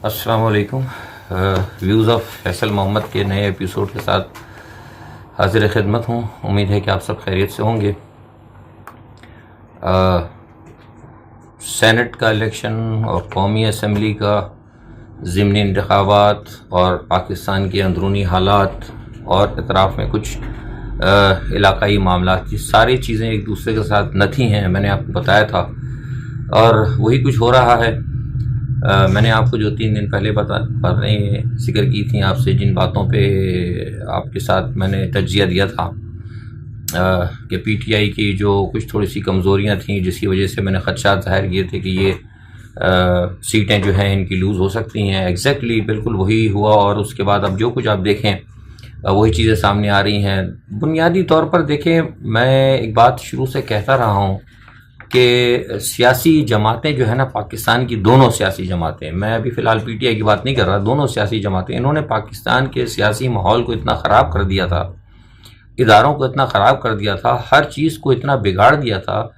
السلام علیکم. Views of Faisal محمد کے نئے ایپیسوڈ کے ساتھ حاضر خدمت ہوں. امید ہے کہ آپ سب خیریت سے ہوں گے. سینٹ کا الیکشن اور قومی اسمبلی کا ضمنی انتخابات اور پاکستان کے اندرونی حالات اور اطراف میں کچھ علاقائی معاملات، یہ ساری چیزیں ایک دوسرے کے ساتھ نتھی ہیں. میں نے آپ کو بتایا تھا اور وہی کچھ ہو رہا ہے. میں نے آپ کو جو 3 دن پہلے باتیں ذکر کی تھیں آپ سے، جن باتوں پہ آپ کے ساتھ میں نے تجزیہ دیا تھا کہ پی ٹی آئی کی جو کچھ تھوڑی سی کمزوریاں تھیں، جس کی وجہ سے میں نے خدشات ظاہر کیے تھے کہ یہ سیٹیں جو ہیں ان کی لوز ہو سکتی ہیں. ایگزیکٹلی بالکل وہی ہوا، اور اس کے بعد اب جو کچھ آپ دیکھیں وہی چیزیں سامنے آ رہی ہیں. بنیادی طور پر دیکھیں، میں ایک بات شروع سے کہتا رہا ہوں کہ سیاسی جماعتیں جو ہے نا، پاکستان کی دونوں سیاسی جماعتیں، میں ابھی فی الحال پی ٹی آئی کی بات نہیں کر رہا، دونوں سیاسی جماعتیں، انہوں نے پاکستان کے سیاسی ماحول کو اتنا خراب کر دیا تھا، اداروں کو اتنا خراب کر دیا تھا، ہر چیز کو اتنا بگاڑ دیا تھا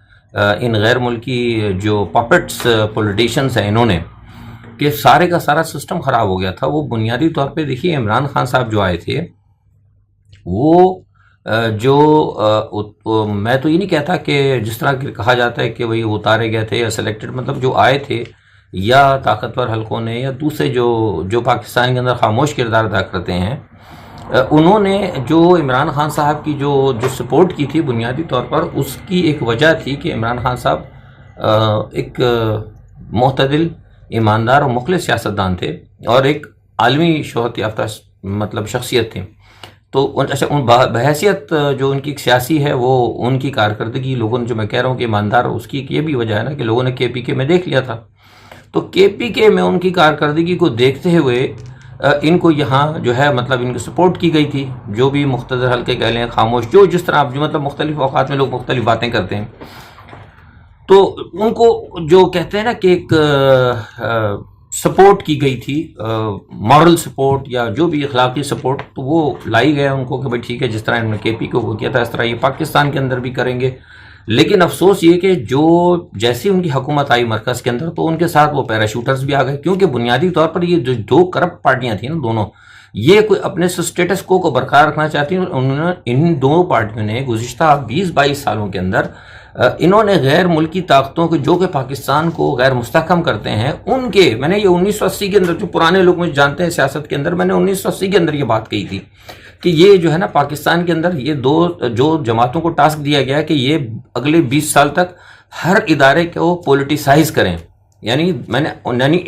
ان غیر ملکی جو پپٹس پولیٹیشینز ہیں انہوں نے، کہ سارے کا سارا سسٹم خراب ہو گیا تھا. وہ بنیادی طور پہ دیکھیے، عمران خان صاحب جو آئے تھے، وہ میں تو یہ نہیں کہتا کہ جس طرح کہا جاتا ہے کہ وہی اتارے گئے تھے یا سلیکٹڈ، مطلب جو آئے تھے یا طاقتور حلقوں نے یا دوسرے جو پاکستان کے اندر خاموش کردار ادا کرتے ہیں، انہوں نے جو عمران خان صاحب کی جو سپورٹ کی تھی، بنیادی طور پر اس کی ایک وجہ تھی کہ عمران خان صاحب ایک معتدل، ایماندار اور مخلص سیاستدان تھے اور ایک عالمی شہرت یافتہ مطلب شخصیت تھے. تو اچھا، بحیثیت جو ان کی سیاسی ہے، وہ ان کی کارکردگی لوگوں نے، جو میں کہہ رہا ہوں کہ ایماندار، اس کی یہ بھی وجہ ہے نا کہ لوگوں نے کے پی کے میں دیکھ لیا تھا. تو کے پی کے میں ان کی کارکردگی کو دیکھتے ہوئے ان کو یہاں جو ہے مطلب ان کو سپورٹ کی گئی تھی. جو بھی مقتدر حلقے کہہ لیں، خاموش، جس طرح آپ جو مطلب مختلف اوقات میں لوگ مختلف باتیں کرتے ہیں، تو ان کو جو کہتے ہیں نا کہ ایک سپورٹ کی گئی تھی، مورل سپورٹ یا جو بھی اخلاقی سپورٹ، تو وہ لائی گیا ان کو کہ بھائی ٹھیک ہے، جس طرح انہوں نے کے پی کو کیا تھا، اس طرح یہ پاکستان کے اندر بھی کریں گے. لیکن افسوس یہ کہ جیسی ان کی حکومت آئی مرکز کے اندر، تو ان کے ساتھ وہ پیراشوٹرز بھی آ گئے، کیونکہ بنیادی طور پر یہ جو 2 کرپٹ پارٹیاں تھیں نا، دونوں، یہ کوئی اپنے سٹیٹس کو برقرار رکھنا چاہتی ہیں. انہوں نے ان 2 پارٹیوں نے گزشتہ 20-22 سالوں کے اندر انہوں نے غیر ملکی طاقتوں کو، جو کہ پاکستان کو غیر مستحکم کرتے ہیں، ان کے، میں نے یہ 1980 کے اندر، جو پرانے لوگ مجھے جانتے ہیں سیاست کے اندر، میں نے 1980 کے اندر یہ بات کہی تھی کہ یہ جو ہے نا پاکستان کے اندر یہ 2 جو جماعتوں کو ٹاسک دیا گیا ہے کہ یہ اگلے 20 سال تک ہر ادارے کو پولیٹیسائز کریں. یعنی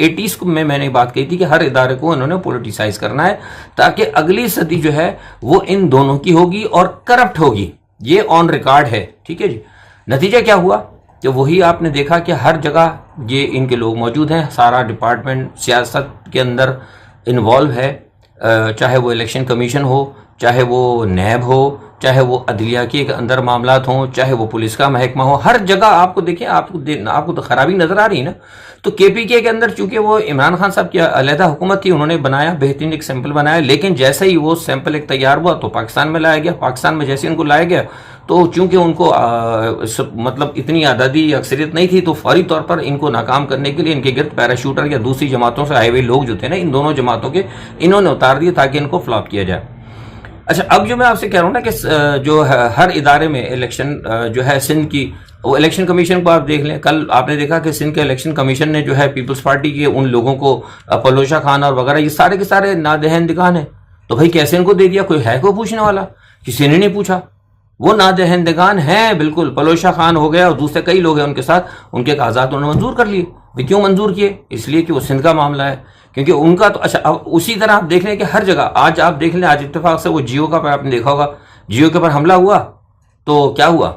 80s میں نے بات کہی تھی کہ ہر ادارے کو انہوں نے پولیٹیسائز کرنا ہے، تاکہ اگلی صدی جو ہے وہ ان دونوں کی ہوگی اور کرپٹ ہوگی. یہ آن ریکارڈ ہے، ٹھیک ہے جی. نتیجہ کیا ہوا کہ وہی آپ نے دیکھا کہ ہر جگہ یہ ان کے لوگ موجود ہیں، سارا ڈپارٹمنٹ سیاست کے اندر انوالو ہے، چاہے وہ الیکشن کمیشن ہو، چاہے وہ نیب ہو، چاہے وہ عدلیہ کے اندر معاملات ہوں، چاہے وہ پولیس کا محکمہ ہو. ہر جگہ آپ کو دیکھیں، آپ کو تو خرابی نظر آ رہی ہے نا. تو کے پی کے اندر چونکہ وہ عمران خان صاحب کی علیحدہ حکومت تھی، انہوں نے بنایا، بہترین ایک سیمپل بنایا، لیکن جیسے ہی وہ سیمپل ایک تیار ہوا تو پاکستان میں لایا گیا. پاکستان میں جیسے ان کو لایا گیا، تو چونکہ ان کو مطلب اتنی اعدادی اکثریت نہیں تھی، تو فوری طور پر ان کو ناکام کرنے کے لیے ان کے گرد پیراشوٹر یا دوسری جماعتوں سے آئے ہوئے لوگ جو تھے نا، ان دونوں جماعتوں کے، انہوں نے اتار دیے تاکہ ان کو فلاپ کیا جائے. اچھا، اب جو میں آپ سے کہہ رہا ہوں نا کہ جو ہر ادارے میں الیکشن جو ہے، سندھ کی وہ الیکشن کمیشن کو آپ دیکھ لیں. کل آپ نے دیکھا کہ سندھ کے الیکشن کمیشن نے جو ہے پیپلز پارٹی کے ان لوگوں کو، پلوشا خان اور وغیرہ، یہ سارے کے سارے نادہندگان ہیں. تو بھائی کیسے ان کو دے دیا؟ کوئی ہے کوئی پوچھنے والا؟ کسی نے نہیں پوچھا. وہ نادہندگان ہیں بالکل. پلوشا خان ہو گیا اور دوسرے کئی لوگ ہیں ان کے ساتھ، ان کے کاغذات انہوں نے منظور کر لیے. کیوں منظور کیے؟ اس لیے کہ وہ سندھ کا معاملہ ہے، کیونکہ ان کا تو. اچھا، اب اسی طرح آپ دیکھ لیں کہ ہر جگہ آج آپ دیکھ لیں، آج اتفاق سے وہ جیو کا پر آپ نے دیکھا ہوگا، جیو کے پر حملہ ہوا تو کیا ہوا؟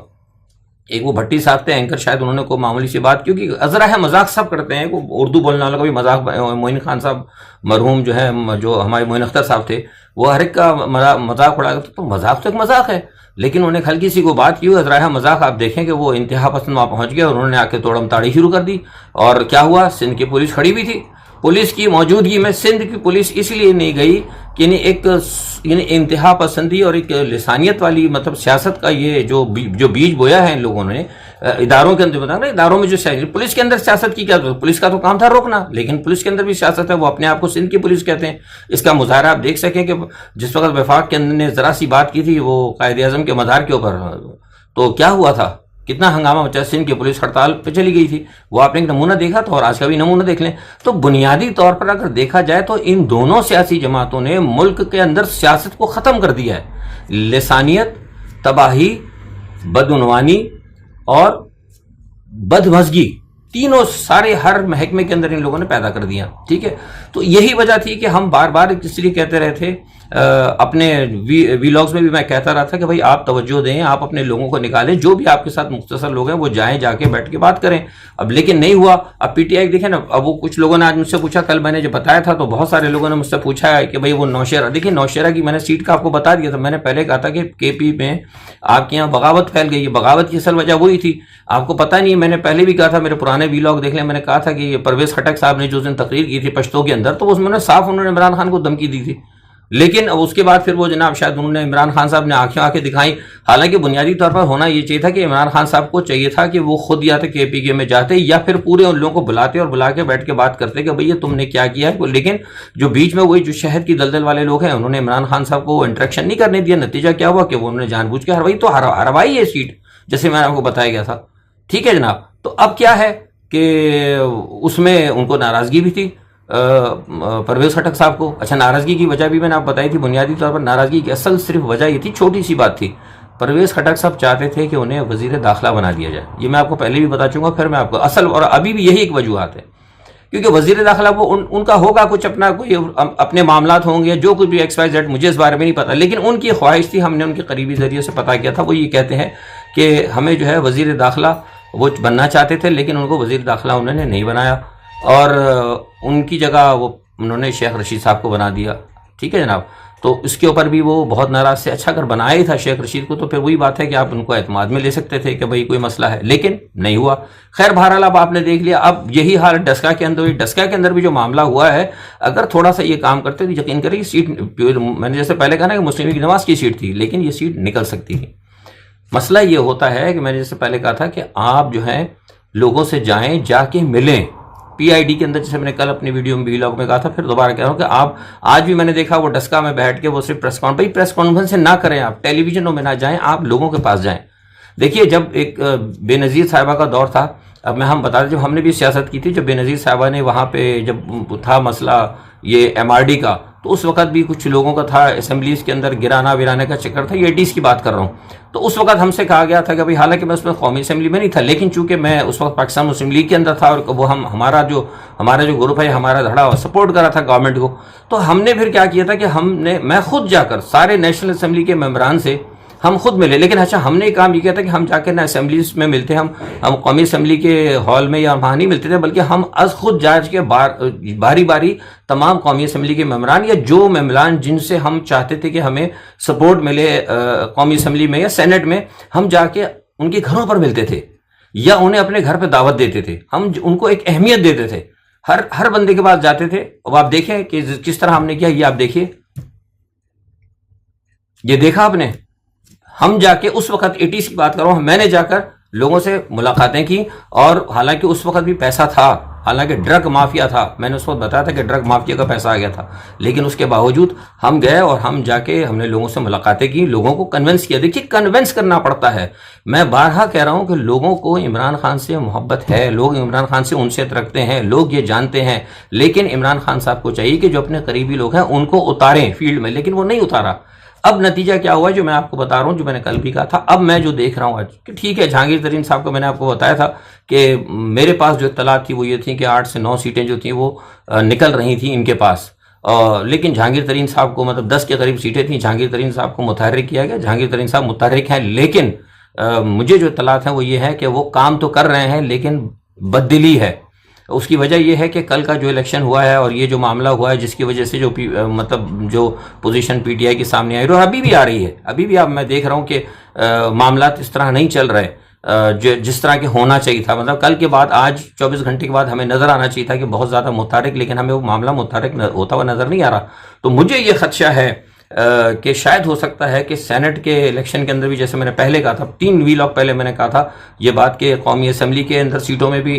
ایک وہ بھٹی صاحب تھے اینکر، شاید انہوں نے کوئی معمولی سی بات، کیونکہ ذرا ہے مذاق سب کرتے ہیں، اردو بولنے والوں کا بھی مذاق. معین خان صاحب مرحوم جو ہے، جو ہمارے معین اختر صاحب تھے، وہ ہر ایک کا مذاق اڑایا. تو مذاق تو ایک مذاق ہے، لیکن انہیں ہلکی سی کو بات کی ہوئی، ذرا مذاق آپ دیکھیں کہ وہ انتہا پسند وہاں پہنچ گیا اور انہوں نے آ کے توڑم تاڑی شروع کر دی. اور کیا ہوا؟ سندھ کی پولیس کھڑی بھی تھی. پولیس کی موجودگی میں سندھ کی پولیس اس لیے نہیں گئی کہ یعنی انتہا پسندی اور ایک لسانیت والی مطلب سیاست کا یہ جو بیج بویا ہے ان لوگوں نے اداروں کے اندر بتا رہا اداروں میں جو پولیس کے اندر سیاست کی کیا، پولیس کا تو کام تھا روکنا، لیکن پولیس کے اندر بھی سیاست ہے، وہ اپنے آپ کو سندھ کی پولیس کہتے ہیں۔ اس کا مظاہرہ آپ دیکھ سکیں کہ جس وقت وفاق کے اندر نے ذرا سی بات کی تھی وہ قائد اعظم کے مزار کے اوپر، تو کیا ہوا تھا، کتنا ہنگامہ مچا، سندھ کی پولیس ہڑتال پہ چلی گئی تھی، وہ آپ نے ایک نمونہ دیکھا تھا، اور آج کا بھی نمونہ دیکھ لیں۔ تو بنیادی طور پر اگر دیکھا جائے تو ان دونوں سیاسی جماعتوں نے ملک کے اندر سیاست کو ختم کر دیا ہے، لسانیت، تباہی، بدعنوانی اور بدمزگی، تینوں سارے ہر محکمے کے اندر ان لوگوں نے پیدا کر دیا، ٹھیک ہے۔ تو یہی وجہ تھی کہ ہم بار بار اس لیے کہتے رہے تھے، اپنے ویلاگز میں بھی میں کہتا رہا تھا کہ بھائی آپ توجہ دیں، آپ اپنے لوگوں کو نکالیں، جو بھی آپ کے ساتھ مختصر لوگ ہیں وہ جائیں، جا کے بیٹھ کے بات کریں۔ اب لیکن نہیں ہوا۔ اب پی ٹی آئی دیکھیں نا، اب وہ کچھ لوگوں نے آج مجھ سے پوچھا، کل میں نے جب بتایا تھا تو بہت سارے لوگوں نے مجھ سے پوچھا ہے کہ بھائی وہ نوشہرہ، دیکھیں نوشہرہ کی میں نے سیٹ کا آپ کو بتا دیا تھا، میں نے پہلے کہا تھا کہ کے پی میں آپ کے یہاں بغاوت پھیل گئی ہے، بغاوت کی اصل وجہ وہی تھی، آپ کو پتہ نہیں، میں نے پہلے بھی کہا تھا، میرے پرانے ویلاگ دیکھ لیں، میں نے کہا تھا کہ یہ پرویز خٹک صاحب نے جو دن تقریر کی تھی پشتو کے اندر، تو اس میں صاف انہوں نے عمران خان کو دھمکی دی تھی، لیکن اب اس کے بعد پھر وہ جناب شاید انہوں نے عمران خان صاحب نے آنکھیں دکھائیں، حالانکہ بنیادی طور پر ہونا یہ چاہیے تھا کہ عمران خان صاحب کو چاہیے تھا کہ وہ خود یا تو کے پی کے میں جاتے یا پھر پورے ان لوگوں کو بلاتے اور بلا کے بیٹھ کے بات کرتے کہ بھئی یہ تم نے کیا کیا ہے، لیکن جو بیچ میں وہی جو شہد کی دلدل والے لوگ ہیں انہوں نے عمران خان صاحب کو انٹریکشن نہیں کرنے دیا، نتیجہ کیا ہوا کہ وہ انہوں نے جان بوجھ کے ہروائی، تو ہروائی ہے سیٹ، جیسے میں نے آپ کو بتایا گیا تھا، ٹھیک ہے جناب۔ تو اب کیا ہے کہ اس میں ان کو ناراضگی بھی تھی پرویز خٹک صاحب کو۔ اچھا، ناراضگی کی وجہ بھی میں نے آپ بتائی تھی، بنیادی طور پر ناراضگی کی اصل صرف وجہ یہ تھی، چھوٹی سی بات تھی، پرویز خٹک صاحب چاہتے تھے کہ انہیں وزیر داخلہ بنا دیا جائے، یہ میں آپ کو پہلے بھی بتا چکا، پھر میں آپ کو اصل اور ابھی بھی یہی ایک وجوہات ہے، کیونکہ وزیر داخلہ وہ ان کا ہوگا کچھ اپنا کوئی اپنے معاملات ہوں گے، جو کچھ بھی ایکس وائی زیڈ، مجھے اس بارے میں نہیں پتا، لیکن ان کی خواہش تھی، ہم نے ان کے قریبی ذریعے سے پتا کیا تھا، وہ یہ کہتے ہیں کہ ہمیں جو ہے وزیر داخلہ وہ بننا چاہتے تھے، لیکن ان کو وزیر داخلہ انہوں نے نہیں بنایا، اور ان کی جگہ وہ انہوں نے شیخ رشید صاحب کو بنا دیا، ٹھیک ہے جناب۔ تو اس کے اوپر بھی وہ بہت ناراض تھے، اچھا اگر بنایا ہی تھا شیخ رشید کو تو پھر وہی بات ہے کہ آپ ان کو اعتماد میں لے سکتے تھے کہ بھئی کوئی مسئلہ ہے، لیکن نہیں ہوا۔ خیر بہرحال اب آپ نے دیکھ لیا، اب یہی حال ڈسکا کے اندر ہوئی، ڈسکا کے اندر بھی جو معاملہ ہوا ہے، اگر تھوڑا سا یہ کام کرتے تو یقین کریں یہ سیٹ، میں نے جیسے پہلے کہا نا کہ مسلم لیگ نواز کی سیٹ تھی، لیکن یہ سیٹ نکل سکتی تھی۔ مسئلہ یہ ہوتا ہے کہ میں نے جیسے پہلے کہا تھا کہ آپ جو ہیں لوگوں سے جائیں، جا کے ملیں، پی آئی ڈی کے اندر، جیسے میں نے کل اپنی ویڈیو میں ویلاگ میں کہا تھا، پھر دوبارہ کہہ رہا ہوں کہ آپ آج بھی میں نے دیکھا وہ ڈسکا میں بیٹھ کے وہ صرف پریس کانفرنس نہ کریں، آپ ٹیلی ویژنوں میں نہ جائیں، آپ لوگوں کے پاس جائیں۔ دیکھیے جب ایک بے نظیر صاحبہ کا دور تھا، اب میں ہم بتا دیں جب ہم نے بھی سیاست کی تھی، جب بے نظیر صاحبہ نے وہاں پہ جب تھا مسئلہ یہ ایم آر ڈی کا، تو اس وقت بھی کچھ لوگوں کا تھا اسمبلیز کے اندر گرانا ورانے کا چکر تھا، یہ 80s کی بات کر رہا ہوں، تو اس وقت ہم سے کہا گیا تھا کہ بھئی حالانکہ میں اس میں قومی اسمبلی میں نہیں تھا، لیکن چونکہ میں اس وقت پاکستان مسلم لیگ کے اندر تھا اور وہ ہمارا جو گروپ ہے، ہمارا دھڑا سپورٹ کرا تھا گورنمنٹ کو، تو ہم نے پھر کیا کیا تھا کہ میں خود جا کر سارے نیشنل اسمبلی کے ممبران سے ہم خود ملے، لیکن اچھا ہم نے کام یہ کیا تھا کہ ہم جا کے نہ اسمبلیز میں ملتے، ہم قومی اسمبلی کے ہال میں یا وہاں نہیں ملتے تھے، بلکہ ہم از خود جاج کے باری باری تمام قومی اسمبلی کے ممبران یا جو ممبران جن سے ہم چاہتے تھے کہ ہمیں سپورٹ ملے قومی اسمبلی میں یا سینٹ میں، ہم جا کے ان کے گھروں پر ملتے تھے یا انہیں اپنے گھر پہ دعوت دیتے تھے، ہم ان کو ایک اہمیت دیتے تھے، ہر بندے کے پاس جاتے تھے۔ اب آپ دیکھیں کہ کس طرح ہم نے کیا، یہ آپ دیکھیے، یہ دیکھا آپ نے، ہم جا کے اس وقت 80s کی بات کر رہا ہوں، میں نے جا کر لوگوں سے ملاقاتیں کی، اور حالانکہ اس وقت بھی پیسہ تھا، حالانکہ ڈرگ مافیا تھا، میں نے اس وقت بتایا تھا کہ ڈرگ مافیا کا پیسہ آ گیا تھا، لیکن اس کے باوجود ہم گئے اور ہم جا کے ہم نے لوگوں سے ملاقاتیں کی، لوگوں کو کنونس کیا۔ دیکھیے کنونس کرنا پڑتا ہے، میں بارہا کہہ رہا ہوں کہ لوگوں کو عمران خان سے محبت ہے، لوگ عمران خان سے انسیت رکھتے ہیں، لوگ یہ جانتے ہیں، لیکن عمران خان صاحب کو چاہیے کہ جو اپنے قریبی لوگ ہیں ان کو اتاریں فیلڈ میں، لیکن وہ نہیں اتارا۔ اب نتیجہ کیا ہوا ہے جو میں آپ کو بتا رہا ہوں، جو میں نے کل بھی کہا تھا، اب میں جو دیکھ رہا ہوں آج کہ ٹھیک ہے، جہانگیر ترین صاحب کو میں نے آپ کو بتایا تھا کہ میرے پاس جو اطلاعات تھی وہ یہ تھی کہ 8 سے 9 سیٹیں جو تھیں وہ نکل رہی تھیں ان کے پاس، لیکن جہانگیر ترین صاحب کو مطلب 10 کے قریب سیٹیں تھیں، جہانگیر ترین صاحب کو متحرک کیا گیا، جہانگیر ترین صاحب متحرک ہیں، لیکن مجھے جو اطلاعات ہیں وہ یہ ہے کہ وہ کام تو کر رہے ہیں لیکن بددلی ہے۔ اس کی وجہ یہ ہے کہ کل کا جو الیکشن ہوا ہے اور یہ جو معاملہ ہوا ہے جس کی وجہ سے جو مطلب جو پوزیشن پی ٹی آئی کے سامنے آئی اور ابھی بھی آ رہی ہے، ابھی بھی اب میں دیکھ رہا ہوں کہ معاملات اس طرح نہیں چل رہے جس طرح کے ہونا چاہیے تھا، مطلب کل کے بعد آج 24 گھنٹے کے بعد ہمیں نظر آنا چاہیے تھا کہ بہت زیادہ متحرک، لیکن ہمیں وہ معاملہ متحرک ہوتا ہوا نظر نہیں آ رہا۔ تو مجھے یہ خدشہ ہے کہ شاید ہو سکتا ہے کہ سینٹ کے الیکشن کے اندر بھی، جیسے میں نے پہلے کہا تھا 3 ویلاگ پہلے میں نے کہا تھا یہ بات کہ قومی اسمبلی کے اندر سیٹوں میں بھی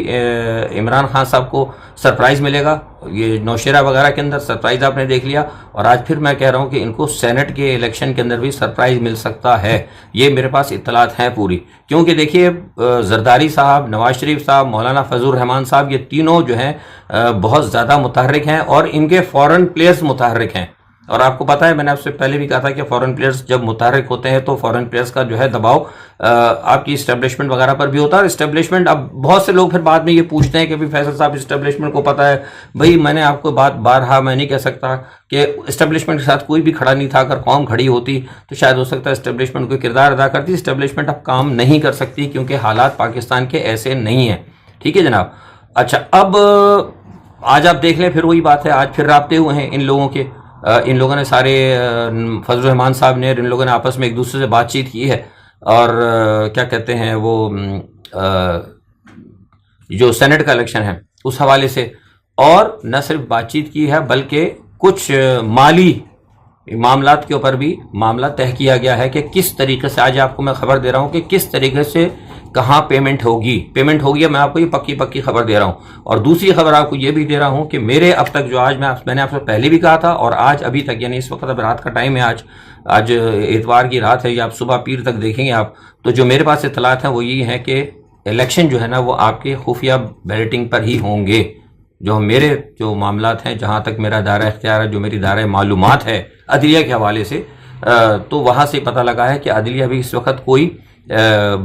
عمران خان صاحب کو سرپرائز ملے گا، یہ نوشیرہ وغیرہ کے اندر سرپرائز آپ نے دیکھ لیا، اور آج پھر میں کہہ رہا ہوں کہ ان کو سینٹ کے الیکشن کے اندر بھی سرپرائز مل سکتا ہے، یہ میرے پاس اطلاعات ہیں پوری، کیونکہ دیکھیے زرداری صاحب، نواز شریف صاحب، مولانا فضل الرحمان صاحب، یہ تینوں جو ہیں بہت زیادہ متحرک ہیں، اور ان کے فورن پلیئرز متحرک ہیں، اور آپ کو پتا ہے میں نے آپ سے پہلے بھی کہا تھا کہ فورن پلیئرز جب متحرک ہوتے ہیں تو فورن پلیئرز کا جو ہے دباؤ آپ کی اسٹیبلشمنٹ وغیرہ پر بھی ہوتا ہے، اور اسٹیبلشمنٹ اب بہت سے لوگ پھر بعد میں یہ پوچھتے ہیں کہ بھی فیصل صاحب اسٹیبلشمنٹ کو پتا ہے، بھئی میں نے آپ کو بات بارہا میں نہیں کہہ سکتا کہ اسٹیبلشمنٹ کے ساتھ کوئی بھی کھڑا نہیں تھا، اگر قوم کھڑی ہوتی تو شاید ہو سکتا ہے اسٹیبلشمنٹ کوئی کردار ادا کرتی، اسٹیبلشمنٹ اب کام نہیں کر سکتی کیونکہ حالات پاکستان کے ایسے نہیں ہیں، ٹھیک ہے جناب۔ اچھا اب آج آپ دیکھ لیں پھر وہی بات ہے، آج پھر رابطے ہوئے ہیں ان لوگوں کے، ان لوگوں نے سارے فضل الرحمان صاحب نے، ان لوگوں نے آپس میں ایک دوسرے سے بات چیت کی ہے، اور کیا کہتے ہیں وہ جو سینٹ کا الیکشن ہے اس حوالے سے، اور نہ صرف بات چیت کی ہے بلکہ کچھ مالی معاملات کے اوپر بھی معاملہ طے کیا گیا ہے کہ کس طریقے سے، آج آپ کو میں خبر دے رہا ہوں کہ کس طریقے سے کہاں پیمنٹ ہوگی، میں آپ کو یہ پکی خبر دے رہا ہوں، اور دوسری خبر آپ کو یہ بھی دے رہا ہوں کہ میرے اب تک جو آج میں نے آپ سے پہلے بھی کہا تھا، اور آج ابھی تک یعنی اس وقت اب رات کا ٹائم ہے، آج اتوار کی رات ہے، یا آپ صبح پیر تک دیکھیں گے آپ، تو جو میرے پاس اطلاعات ہیں وہ یہ ہیں کہ الیکشن جو ہے نا وہ آپ کے خفیہ بیلٹنگ پر ہی ہوں گے، جو میرے جو معاملات ہیں، جہاں تک میرا دائرہ اختیار ہے، جو میری دائرہ معلومات ہے عدلیہ کے حوالے سے، تو وہاں سے پتہ لگا ہے کہ عدلیہ بھی اس وقت کوئی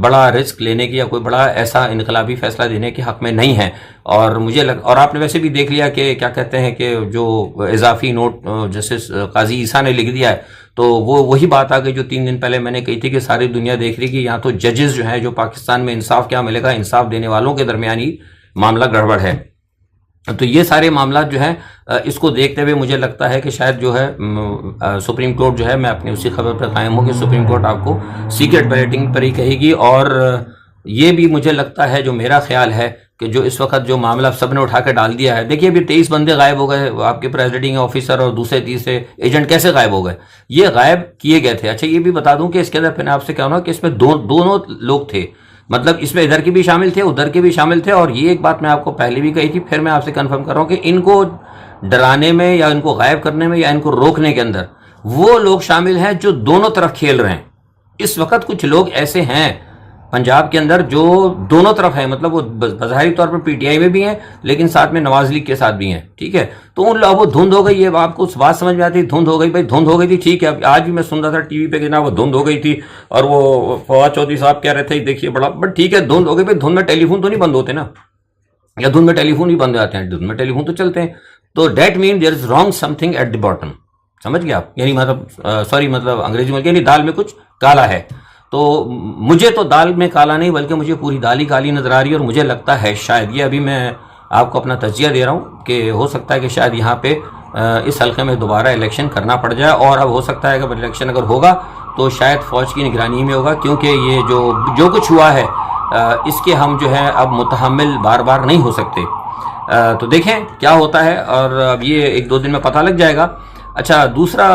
بڑا رسک لینے کی یا کوئی بڑا ایسا انقلابی فیصلہ دینے کے حق میں نہیں ہے، اور مجھے اور آپ نے ویسے بھی دیکھ لیا کہ کیا کہتے ہیں کہ جو اضافی نوٹ جسٹس قاضی عیسیٰ نے لکھ دیا ہے، تو وہ وہی بات آ گئی جو 3 دن پہلے میں نے کہی تھی کہ ساری دنیا دیکھ رہی کہ یہاں تو ججز جو ہیں، جو پاکستان میں انصاف کیا ملے گا، انصاف دینے والوں کے درمیان ہی معاملہ گڑبڑ ہے، تو یہ سارے معاملات جو ہیں اس کو دیکھتے ہوئے مجھے لگتا ہے کہ شاید جو ہے سپریم کورٹ جو ہے، میں اپنی اسی خبر پر قائم ہوں کہ سپریم کورٹ آپ کو سیکرٹ بیلٹنگ پر ہی کہے گی، اور یہ بھی مجھے لگتا ہے، جو میرا خیال ہے کہ جو اس وقت جو معاملہ سب نے اٹھا کے ڈال دیا ہے، دیکھیے ابھی 23 بندے غائب ہو گئے، آپ کے پریزیڈنگ آفیسر اور دوسرے تیسرے ایجنٹ کیسے غائب ہو گئے، یہ غائب کیے گئے تھے۔ اچھا یہ بھی بتا دوں کہ اس کے اندر پھر آپ سے کہا ہوں کہ اس میں دونوں لوگ تھے، مطلب اس میں ادھر کے بھی شامل تھے، ادھر کے بھی شامل تھے، اور یہ ایک بات میں آپ کو پہلے بھی کہی تھی، پھر میں آپ سے کنفرم کر رہا ہوں کہ ان کو ڈرانے میں یا ان کو غائب کرنے میں یا ان کو روکنے کے اندر وہ لوگ شامل ہیں جو دونوں طرف کھیل رہے ہیں۔ اس وقت کچھ لوگ ایسے ہیں پنجاب کے اندر جو دونوں طرف ہیں، مطلب وہ بظاہری طور پر پی ٹی آئی میں بھی ہیں لیکن ساتھ میں نواز لیگ کے ساتھ بھی ہیں، ٹھیک ہے، تو ان لوگوں وہ دھند ہو گئی، یہ آپ کو بات سمجھ میں آتی، دھند ہو گئی، بھائی دھند ہو گئی تھی، ٹھیک ہے، آج بھی میں سن رہا تھا ٹی وی پہ کہ نا وہ دھند ہو گئی تھی، اور وہ فواد چودھری صاحب کہہ رہے تھے دیکھیے بڑا، بٹ ٹھیک ہے دھند ہو گئی، بھائی دھند میں ٹیلی فون تو نہیں بند ہوتے نا، یا دھند میں ٹیلی فون ہی بند آتے ہیں، دھند میں ٹیلی فون تو چلتے ہیں، تو that man there is wrong something at the bottom, سمجھ گئے آپ، یعنی مطلب انگریزی میں یعنی دال میں کچھ کالا ہے، تو مجھے تو دال میں کالا نہیں بلکہ مجھے پوری دال ہی کالی نظر آ رہی ہے، اور مجھے لگتا ہے شاید یہ ابھی میں آپ کو اپنا تجزیہ دے رہا ہوں کہ ہو سکتا ہے کہ شاید یہاں پہ اس حلقے میں دوبارہ الیکشن کرنا پڑ جائے، اور اب ہو سکتا ہے کہ الیکشن اگر ہوگا تو شاید فوج کی نگرانی میں ہوگا، کیونکہ یہ جو کچھ ہوا ہے اس کے ہم جو ہے اب متحمل بار بار نہیں ہو سکتے، تو دیکھیں کیا ہوتا ہے، اور اب یہ 1-2 دن میں پتہ لگ جائے گا۔ اچھا دوسرا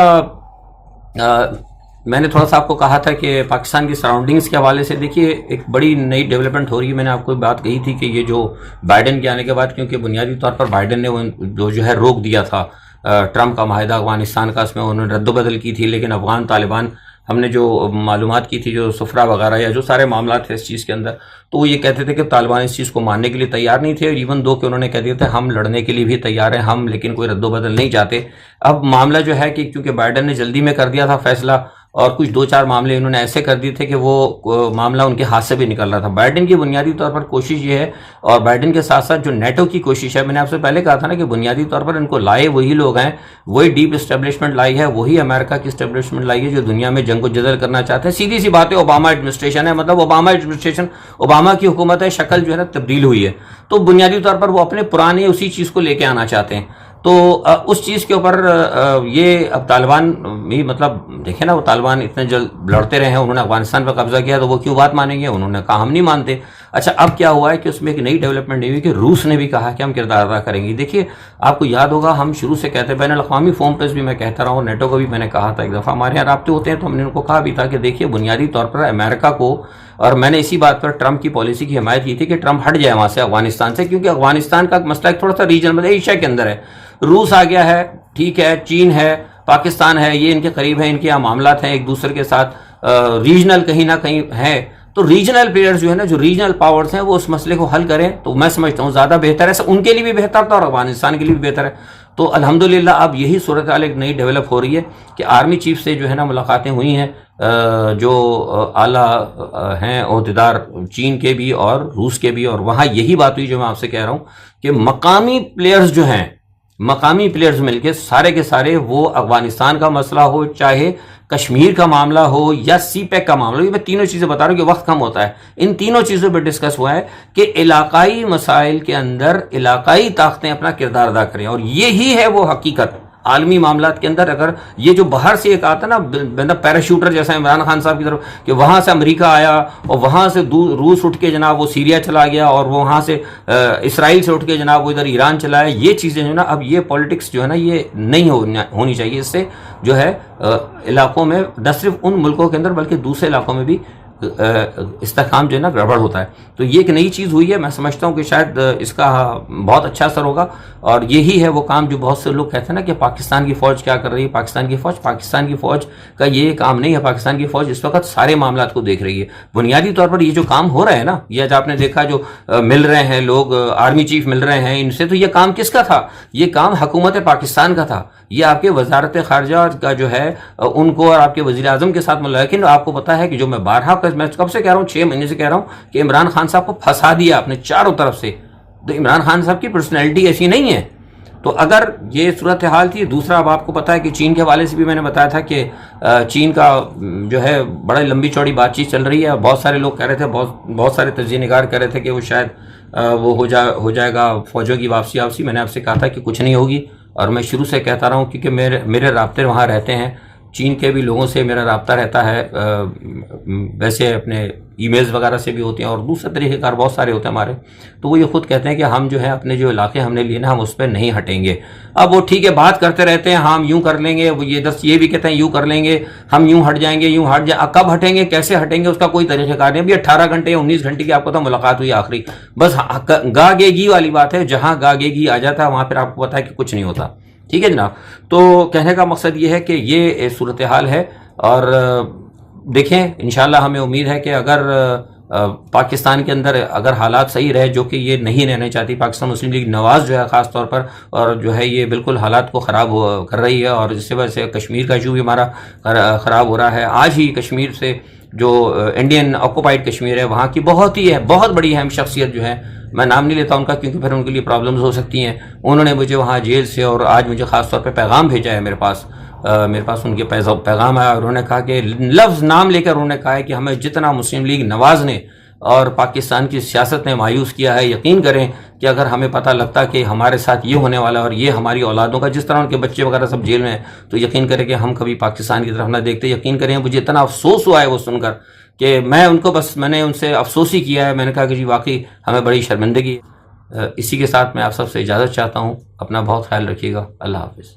میں نے تھوڑا سا آپ کو کہا تھا کہ پاکستان کی سراؤنڈنگز کے حوالے سے دیکھیے ایک بڑی نئی ڈیولپمنٹ ہو رہی ہے، میں نے آپ کو بات کہی تھی کہ یہ جو بائیڈن کے آنے کے بعد، کیونکہ بنیادی طور پر بائیڈن نے وہ جو ہے روک دیا تھا ٹرمپ کا معاہدہ افغانستان کا، اس میں انہوں نے رد و بدل کی تھی، لیکن افغان طالبان ہم نے جو معلومات کی تھی، جو سفرا وغیرہ یا جو سارے معاملات تھے اس چیز کے اندر، تو وہ یہ کہتے تھے کہ طالبان اس چیز کو ماننے کے لیے تیار نہیں تھے، اور ایون دو کہ انہوں نے کہہ دیا تھا ہم لڑنے کے لیے بھی تیار ہیں ہم، لیکن کوئی رد و بدل نہیں چاہتے۔ اب معاملہ جو ہے کہ کیونکہ بائیڈن نے جلدی میں کر دیا تھا فیصلہ، اور کچھ 2-4 معاملے انہوں نے ایسے کر دیے تھے کہ وہ معاملہ ان کے ہاتھ سے بھی نکل رہا تھا۔ بائیڈن کی بنیادی طور پر کوشش یہ ہے، اور بائیڈن کے ساتھ ساتھ جو نیٹو کی کوشش ہے، میں نے آپ سے پہلے کہا تھا نا کہ بنیادی طور پر ان کو لائے وہی لوگ ہیں، وہی ڈیپ اسٹیبلشمنٹ لائی ہے، وہی امریکہ کی اسٹیبلشمنٹ لائی ہے جو دنیا میں جنگ و جدل کرنا چاہتے ہیں۔ سیدھی سی بات ہے، اوباما ایڈمنسٹریشن ہے، مطلب اوباما ایڈمنسٹریشن، اوباما کی حکومت ہے، شکل جو ہے نا تبدیل ہوئی ہے، تو بنیادی طور پر وہ اپنے پرانے اسی چیز کو لے کے آنا چاہتے ہیں۔ تو اس چیز کے اوپر یہ اب طالبان بھی مطلب دیکھیں نا، وہ طالبان اتنے جلد لڑتے رہے ہیں، انہوں نے افغانستان پر قبضہ کیا تو وہ کیوں بات مانیں گے، انہوں نے کہا ہم نہیں مانتے۔ اچھا اب کیا ہوا ہے کہ اس میں ایک نئی ڈیولپمنٹ نہیں ہوئی کہ روس نے بھی کہا کہ ہم کردار ادا کریں گے. دیکھیے آپ کو یاد ہوگا ہم شروع سے کہتے ہیں, بین الاقوامی فورم پہ بھی میں کہتا رہا ہوں, نیٹو کو بھی میں نے کہا تھا ایک دفعہ, ہمارے یہاں رابطے ہوتے ہیں تو ہم نے ان کو کہا بھی تھا کہ دیکھیے بنیادی طور پر امریکہ کو, اور میں نے اسی بات پر ٹرمپ کی پالیسی کی حمایت کی تھی کہ ٹرمپ ہٹ جائے وہاں سے افغانستان سے, کیونکہ افغانستان کا مسئلہ ایک تھوڑا سا ریجنل ایشیا کے اندر ہے. روس آ گیا ہے, ٹھیک ہے, چین ہے, پاکستان ہے, یہ ان کے قریب ہیں, ان کے یہاں معاملات ہیں ایک دوسرے کے ساتھ, ریجنل کہیں نہ کہیں ہے. تو ریجنل پلیئرز جو ہے نا, جو ریجنل پاورز ہیں, وہ اس مسئلے کو حل کریں تو میں سمجھتا ہوں زیادہ بہتر ہے, ان کے لیے بھی بہتر تھا اور افغانستان کے لیے بھی بہتر ہے. تو الحمدللہ اب یہی صورتحال ایک نئی ڈیولپ ہو رہی ہے کہ آرمی چیف سے جو ہے نا ملاقاتیں ہوئی ہیں, جو اعلیٰ ہیں عہدیدار چین کے بھی اور روس کے بھی, اور وہاں یہی بات ہوئی جو میں آپ سے کہہ رہا ہوں کہ مقامی پلیئرز جو ہیں, مقامی پلیئرز مل کے سارے وہ افغانستان کا مسئلہ ہو, چاہے کشمیر کا معاملہ ہو یا سی پیک کا معاملہ ہو, یہ میں تینوں چیزیں بتا رہا ہوں کہ وقت کم ہوتا ہے, ان تینوں چیزوں پہ ڈسکس ہوا ہے کہ علاقائی مسائل کے اندر علاقائی طاقتیں اپنا کردار ادا کریں, اور یہی ہے وہ حقیقت عالمی معاملات کے اندر. اگر یہ جو باہر سے ایک آتا نا بندہ پیراشوٹر جیسا عمران خان صاحب کی طرف, کہ وہاں سے امریکہ آیا اور وہاں سے روس اٹھ کے جناب وہ سیریا چلا گیا, اور وہاں سے اسرائیل سے اٹھ کے جناب وہ ادھر ایران چلا ہے, یہ چیزیں جو ہے نا, اب یہ پالیٹکس جو ہے نا یہ نہیں ہونی چاہیے. اس سے جو ہے علاقوں میں نہ صرف ان ملکوں کے اندر بلکہ دوسرے علاقوں میں بھی استحکام جو ہے نا گڑبڑ ہوتا ہے. تو یہ ایک نئی چیز ہوئی ہے, میں سمجھتا ہوں کہ شاید اس کا بہت اچھا اثر ہوگا, اور یہی ہے وہ کام جو بہت سے لوگ کہتے ہیں نا کہ پاکستان کی فوج کیا کر رہی ہے, پاکستان کی فوج کا یہ کام نہیں ہے. پاکستان کی فوج اس وقت سارے معاملات کو دیکھ رہی ہے. بنیادی طور پر یہ جو کام ہو رہا ہے نا, یہ آپ نے دیکھا جو مل رہے ہیں لوگ, آرمی چیف مل رہے ہیں ان سے, تو یہ کام کس کا تھا؟ یہ کام حکومت پاکستان کا تھا. یہ آپ کے وزارت خارجہ کا جو ہے ان کو اور آپ کے وزیر اعظم کے ساتھ ملا. لیکن آپ کو پتا ہے کہ جو میں بارہا میں کب سے کہہ رہا ہوں, 6 مہینے سے کہہ رہا ہوں کہ عمران خان صاحب کو پھنسا دیا آپ نے چاروں طرف سے. تو عمران خان صاحب کی پرسنالٹی ایسی نہیں ہے. تو اگر یہ صورتحال تھی. دوسرا اب آپ کو پتا ہے کہ چین کے حوالے سے بھی میں نے بتایا تھا کہ چین کا جو ہے بڑا لمبی چوڑی بات چیت چل رہی ہے. بہت سارے لوگ کہہ رہے تھے, بہت سارے تجزیہ نگار کہہ رہے تھے کہ وہ شاید وہ ہو جائے گا فوجوں کی واپسی. میں نے آپ سے کہا تھا کہ کچھ نہیں ہوگی, اور میں شروع سے کہتا رہا ہوں کیونکہ میرے رابطے وہاں رہتے ہیں, چین کے بھی لوگوں سے میرا رابطہ رہتا ہے, ویسے اپنے ای میلز وغیرہ سے بھی ہوتے ہیں, اور دوسرے طریقے کار بہت سارے ہوتے ہیں ہمارے. تو وہ یہ خود کہتے ہیں کہ ہم جو ہے اپنے جو علاقے ہم نے لیے نا, ہم اس پہ نہیں ہٹیں گے. اب وہ ٹھیک ہے بات کرتے رہتے ہیں, ہم یوں کر لیں گے, وہ یہ بھی کہتے ہیں یوں کر لیں گے, ہم یوں ہٹ جائیں گے, یوں ہٹ جائیں. کب ہٹیں گے, کیسے ہٹیں گے, اس کا کوئی طریقہ کار نہیں. ابھی 18 گھنٹے یا 19 گھنٹے کی آپ کو تو ملاقات ہوئی آخری, بس گا گے گی والی بات ہے. جہاں گا گے گی آ جاتا ہے وہاں پھر آپ کو پتا ہے کہ کچھ نہیں ہوتا. ٹھیک ہے جناب. تو کہنے کا مقصد یہ ہے کہ یہ صورتحال ہے, اور دیکھیں انشاءاللہ ہمیں امید ہے کہ اگر پاکستان کے اندر اگر حالات صحیح رہے, جو کہ یہ نہیں رہنا چاہتی پاکستان مسلم لیگ نواز جو ہے خاص طور پر, اور جو ہے یہ بالکل حالات کو خراب کر رہی ہے, اور اس وجہ سے کشمیر کا ایشو بھی ہمارا خراب ہو رہا ہے. آج ہی کشمیر سے جو انڈین آکوپائڈ کشمیر ہے وہاں کی بہت بڑی اہم شخصیت جو ہے, میں نام نہیں لیتا ان کا کیونکہ پھر ان کے لیے پرابلمز ہو سکتی ہیں, انہوں نے مجھے وہاں جیل سے اور آج مجھے خاص طور پہ پیغام بھیجا ہے میرے پاس ان کے پیغام آیا, اور انہوں نے کہا کہ لفظ نام لے کر انہوں نے کہا ہے کہ ہمیں جتنا مسلم لیگ نواز نے اور پاکستان کی سیاست نے مایوس کیا ہے, یقین کریں کہ اگر ہمیں پتہ لگتا کہ ہمارے ساتھ یہ ہونے والا ہے اور یہ ہماری اولادوں کا, جس طرح ان کے بچے وغیرہ سب جیل میں ہیں, تو یقین کریں کہ ہم کبھی پاکستان کی طرف نہ دیکھتے. یقین کریں مجھے اتنا افسوس ہوا ہے وہ سن کر کہ میں نے ان سے افسوس ہی کیا ہے. میں نے کہا کہ جی واقعی ہمیں بڑی شرمندگی. اسی کے ساتھ میں آپ سب سے اجازت چاہتا ہوں. اپنا بہت خیال رکھیے گا. اللہ حافظ.